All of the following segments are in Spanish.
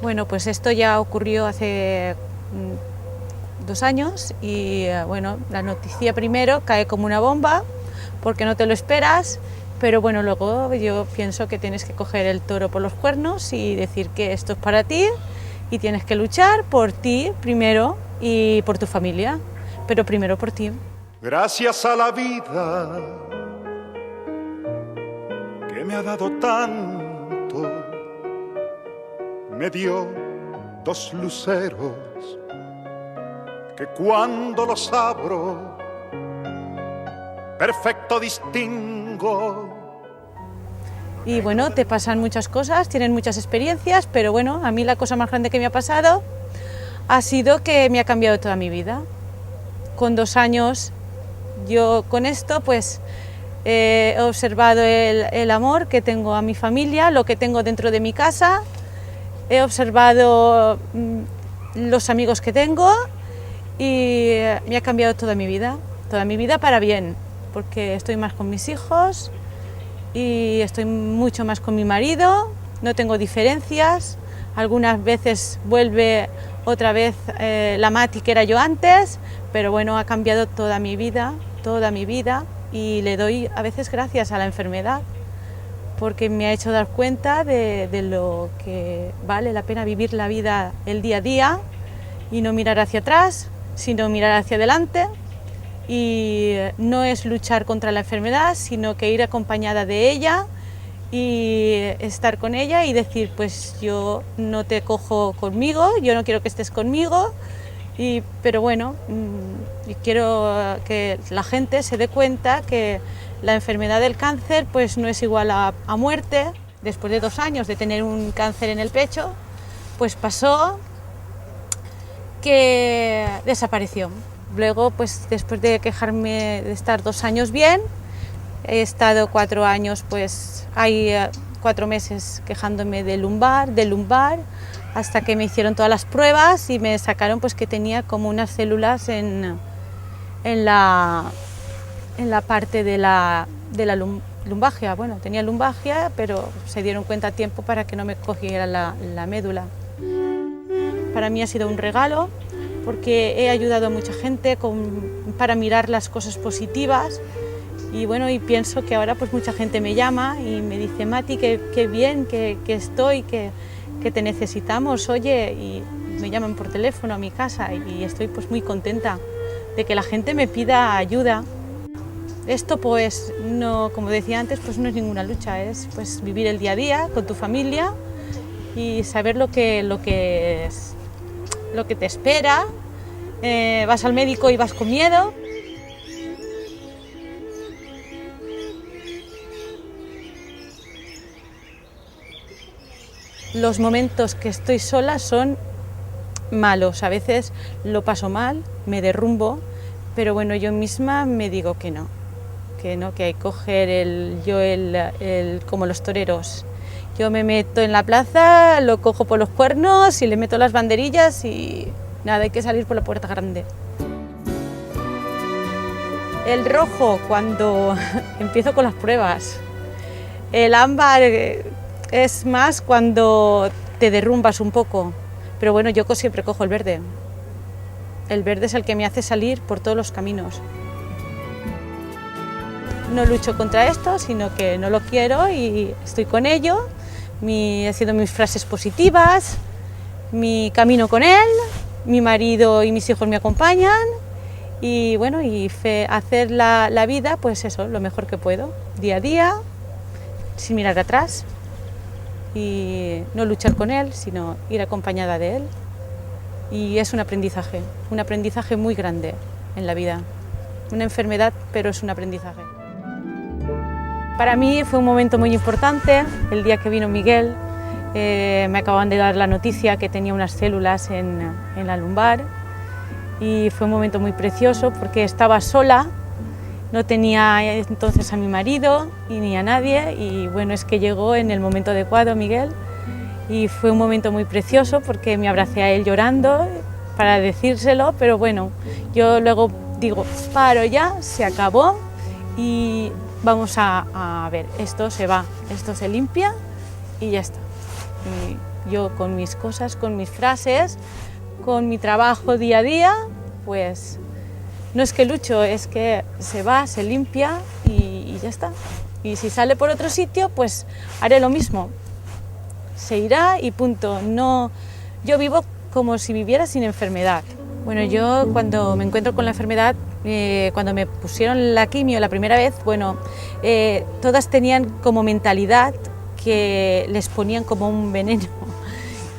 Bueno, pues esto ya ocurrió hace 2 años y bueno, la noticia primero cae como una bomba porque no te lo esperas, pero bueno, luego yo pienso que tienes que coger el toro por los cuernos y decir que esto es para ti y tienes que luchar por ti primero y por tu familia, pero primero por ti. Gracias a la vida que me ha dado tanto, me dio 2 luceros que cuando los abro perfecto distingo. Y bueno, te pasan muchas cosas, tienen muchas experiencias, pero bueno, a mí la cosa más grande que me ha pasado ha sido que me ha cambiado toda mi vida. Con 2 años yo con esto pues he observado el amor que tengo a mi familia, lo que tengo dentro de mi casa, he observado los amigos que tengo y me ha cambiado toda mi vida para bien, porque estoy más con mis hijos y estoy mucho más con mi marido, no tengo diferencias, algunas veces vuelve otra vez la Mati que era yo antes, pero bueno, ha cambiado toda mi vida y le doy a veces gracias a la enfermedad porque me ha hecho dar cuenta de lo que vale la pena vivir la vida el día a día y no mirar hacia atrás, sino mirar hacia adelante. Y no es luchar contra la enfermedad, sino que ir acompañada de ella y estar con ella y decir, pues yo no te cojo conmigo, yo no quiero que estés conmigo, pero bueno, y quiero que la gente se dé cuenta que la enfermedad del cáncer pues no es igual a muerte. Después de 2 años de tener un cáncer en el pecho, pues pasó que desapareció. Luego, pues después de quejarme de estar 2 años bien, he estado 4 años, pues hay 4 meses quejándome del lumbar, hasta que me hicieron todas las pruebas y me sacaron pues que tenía como unas células en la parte de la lumbagia. Bueno, tenía lumbagia, pero se dieron cuenta a tiempo para que no me cogiera la médula. Para mí ha sido un regalo, porque he ayudado a mucha gente para mirar las cosas positivas y bueno, y pienso que ahora pues mucha gente me llama y me dice, Mati, qué bien que estoy, que te necesitamos, oye, y me llaman por teléfono a mi casa y estoy pues muy contenta de que la gente me pida ayuda. Esto pues no, como decía antes, pues no es ninguna lucha, es pues vivir el día a día con tu familia y saber lo que te espera, vas al médico y vas con miedo. Los momentos que estoy sola son malos, a veces lo paso mal, me derrumbo, pero bueno, yo misma me digo que no, que hay que coger como los toreros. Yo me meto en la plaza, lo cojo por los cuernos y le meto las banderillas y nada, hay que salir por la puerta grande. El rojo cuando empiezo con las pruebas. El ámbar es más cuando te derrumbas un poco, pero bueno, yo siempre cojo el verde. El verde es el que me hace salir por todos los caminos. No lucho contra esto, sino que no lo quiero y estoy con ello. Haciendo mis frases positivas, mi camino con él, mi marido y mis hijos me acompañan y bueno, y hacer la vida, pues eso, lo mejor que puedo, día a día, sin mirar atrás y no luchar con él, sino ir acompañada de él. Y es un aprendizaje muy grande en la vida. Una enfermedad, pero es un aprendizaje. Para mí fue un momento muy importante, el día que vino Miguel, me acababan de dar la noticia que tenía unas células en la lumbar y fue un momento muy precioso porque estaba sola, no tenía entonces a mi marido y ni a nadie y bueno, es que llegó en el momento adecuado Miguel y fue un momento muy precioso porque me abracé a él llorando para decírselo, pero bueno, yo luego digo, paro ya, se acabó y vamos a ver, esto se va, esto se limpia y ya está. Y Yo con mis cosas, con mis frases, con mi trabajo día a día, pues no es que lucho, es que se va, se limpia y ya está. Y si sale por otro sitio, pues haré lo mismo. Se irá y punto. No, yo vivo como si viviera sin enfermedad. Bueno, yo cuando me encuentro con la enfermedad, cuando me pusieron la quimio la primera vez, bueno, todas tenían como mentalidad que les ponían como un veneno.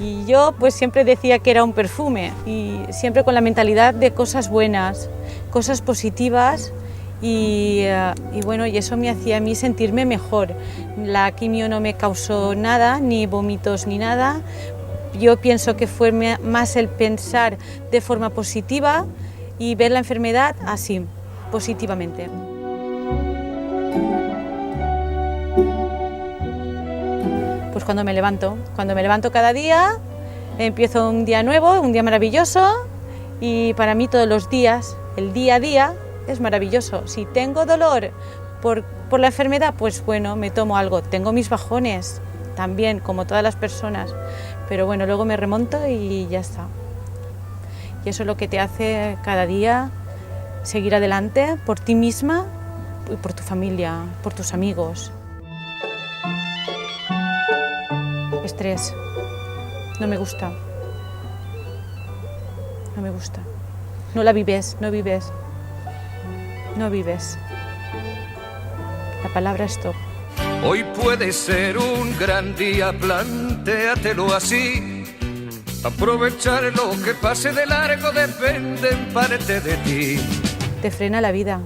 Y yo pues siempre decía que era un perfume y siempre con la mentalidad de cosas buenas, cosas positivas y bueno, y eso me hacía a mí sentirme mejor. La quimio no me causó nada, ni vómitos ni nada. Yo pienso que fue más el pensar de forma positiva y ver la enfermedad así, positivamente. Pues cuando me levanto cada día, empiezo un día nuevo, un día maravilloso y para mí todos los días, el día a día es maravilloso. Si tengo dolor por la enfermedad, pues bueno, me tomo algo. Tengo mis bajones también, como todas las personas, pero bueno, luego me remonto y ya está. Y eso es lo que te hace cada día seguir adelante por ti misma y por tu familia, por tus amigos. Estrés. No me gusta. No me gusta. No la vives, no vives. No vives. La palabra stop. Hoy puede ser un gran día, plantéatelo así. Aprovechar lo que pase de largo depende en parte de ti. Te frena la vida.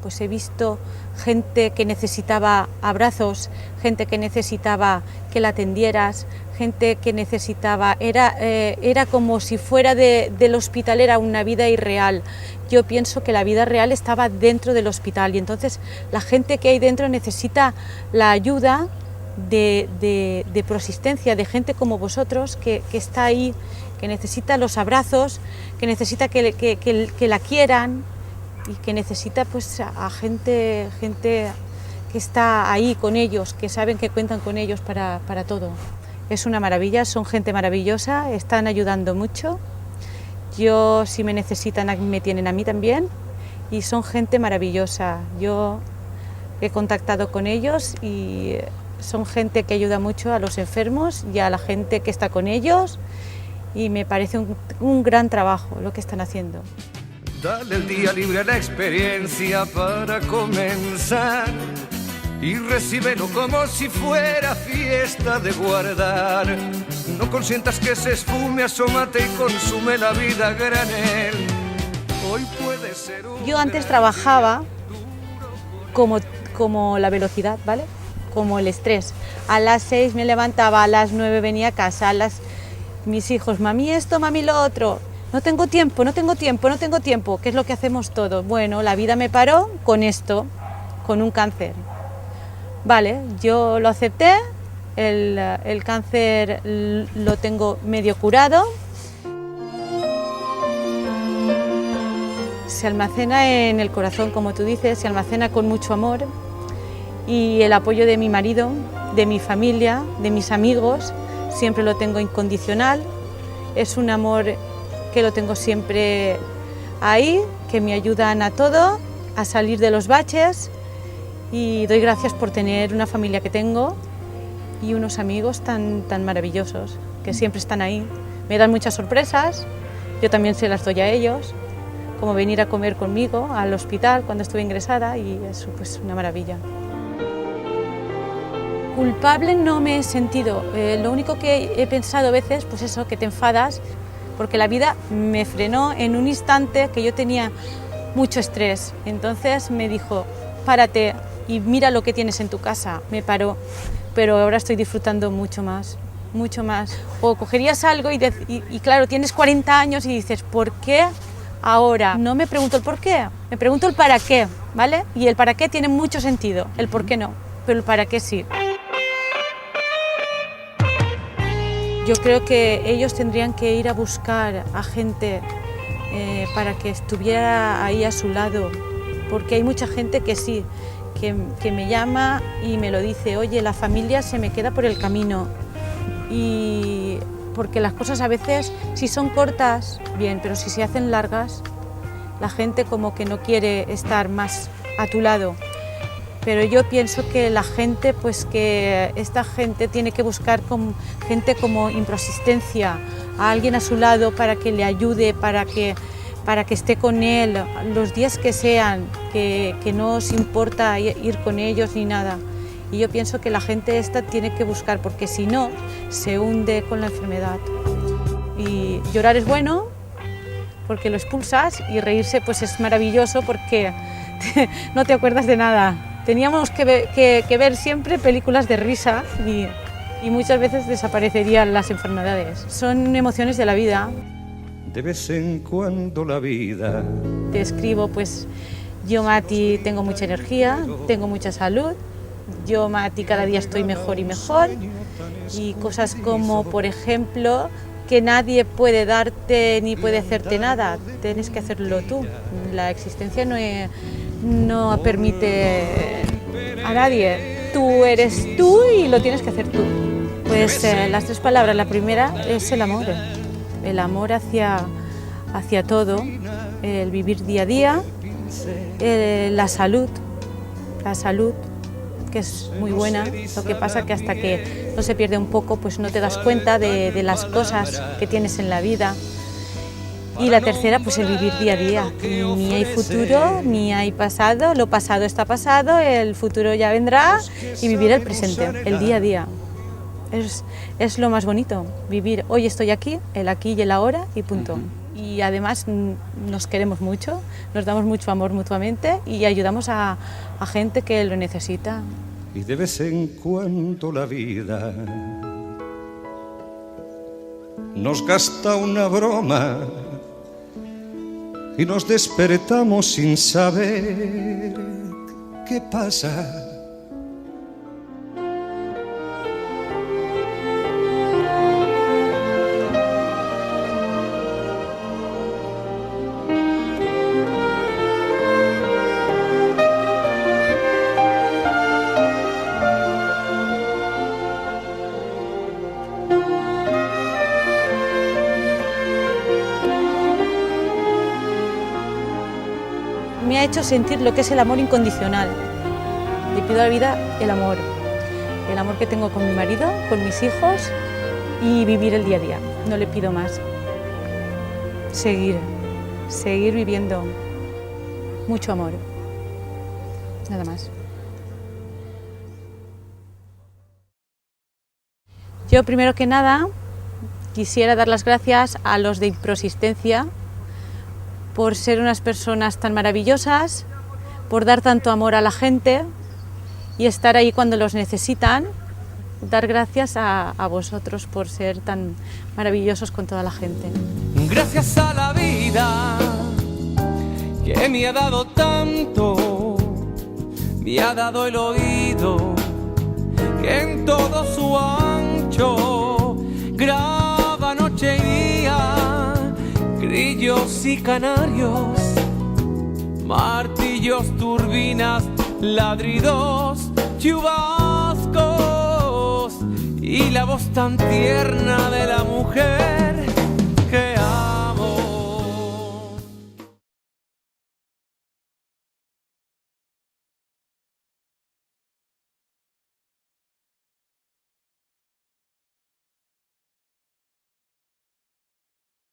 Pues he visto gente que necesitaba abrazos, gente que necesitaba que la atendieras, gente que necesitaba... Era como si fuera del hospital, era una vida irreal. Yo pienso que la vida real estaba dentro del hospital y entonces la gente que hay dentro necesita la ayuda de persistencia, de gente como vosotros que está ahí, que necesita los abrazos, que necesita que la quieran y que necesita pues a gente que está ahí con ellos, que saben que cuentan con ellos para todo. Es una maravilla, son gente maravillosa, están ayudando mucho. Yo, si me necesitan, me tienen a mí también y son gente maravillosa. Yo he contactado con ellos y son gente que ayuda mucho a los enfermos y a la gente que está con ellos y me parece un gran trabajo lo que están haciendo. Dale el día libre a la experiencia para comenzar y recíbelo como si fuera fiesta de guardar. No consientas que se esfume, asómate y consume la vida a granel. Hoy puede ser un... Yo antes trabajaba como la velocidad, ¿vale? Como el estrés. A las 6 me levantaba, a las 9 venía a casa, mis hijos, mami esto, mami lo otro. No tengo tiempo, ¿qué es lo que hacemos todos? Bueno, la vida me paró con esto, con un cáncer. Vale, yo lo acepté, el cáncer lo tengo medio curado. Se almacena en el corazón, como tú dices, se almacena con mucho amor y el apoyo de mi marido, de mi familia, de mis amigos, siempre lo tengo incondicional. Es un amor que lo tengo siempre ahí, que me ayudan a todo, a salir de los baches y doy gracias por tener una familia que tengo y unos amigos tan maravillosos que siempre están ahí. Me dan muchas sorpresas, yo también se las doy a ellos, como venir a comer conmigo al hospital cuando estuve ingresada y es pues una maravilla. Culpable no me he sentido, lo único que he pensado a veces, pues eso, que te enfadas, porque la vida me frenó en un instante que yo tenía mucho estrés. Entonces me dijo, párate y mira lo que tienes en tu casa. Me paró, pero ahora estoy disfrutando mucho más. O cogerías algo y claro, tienes 40 años y dices, ¿por qué ahora? No me pregunto el por qué, me pregunto el para qué, ¿vale? Y el para qué tiene mucho sentido, el por qué no, pero el para qué sí. Yo creo que ellos tendrían que ir a buscar a gente para que estuviera ahí a su lado, porque hay mucha gente que sí, que me llama y me lo dice, oye, la familia se me queda por el camino, Y porque las cosas a veces, si son cortas, bien, pero si se hacen largas, la gente como que no quiere estar más a tu lado. Pero yo pienso que la gente, pues que esta gente tiene que buscar gente como Improsistencia, a alguien a su lado para que le ayude, para que esté con él los días que sean, que no os importa ir con ellos ni nada. Y yo pienso que la gente esta tiene que buscar, porque si no, se hunde con la enfermedad. Y llorar es bueno, porque lo expulsas, y reírse pues es maravilloso porque no te acuerdas de nada. Teníamos que ver siempre películas de risa y muchas veces desaparecerían las enfermedades. Son emociones de la vida. De vez en cuando la vida. Te escribo, pues yo, Mati, tengo mucha energía, tengo mucha salud. Yo, Mati, cada día estoy mejor y mejor. Y cosas como, por ejemplo, que nadie puede darte ni puede hacerte nada, tienes que hacerlo tú. La existencia no permite a nadie. Tú eres tú y lo tienes que hacer tú. Pues las 3 palabras. La primera es el amor hacia todo, el vivir día a día, la salud, que es muy buena. Lo que pasa que hasta que no se pierde un poco, pues no te das cuenta de las cosas que tienes en la vida. Y la tercera, pues el vivir día a día. Ni hay futuro, ni hay pasado. Lo pasado está pasado, el futuro ya vendrá, y vivir el presente, el día a día. Es lo más bonito, vivir hoy estoy aquí, el aquí y el ahora y punto. Y además nos queremos mucho, nos damos mucho amor mutuamente y ayudamos a gente que lo necesita. Y de vez en cuando la vida nos gasta una broma y nos despertamos sin saber qué pasa. Me ha hecho sentir lo que es el amor incondicional. Le pido a la vida el amor que tengo con mi marido, con mis hijos, y vivir el día a día. No le pido más. Seguir viviendo mucho amor. Nada más. Yo, primero que nada, quisiera dar las gracias a los de Improsistencia por ser unas personas tan maravillosas, por dar tanto amor a la gente y estar ahí cuando los necesitan. Dar gracias a vosotros por ser tan maravillosos con toda la gente. Gracias a la vida que me ha dado tanto, me ha dado el oído que en todo su ancho graba noche y día, grillos y canarios, martillos, turbinas, ladridos, chubascos y la voz tan tierna de la mujer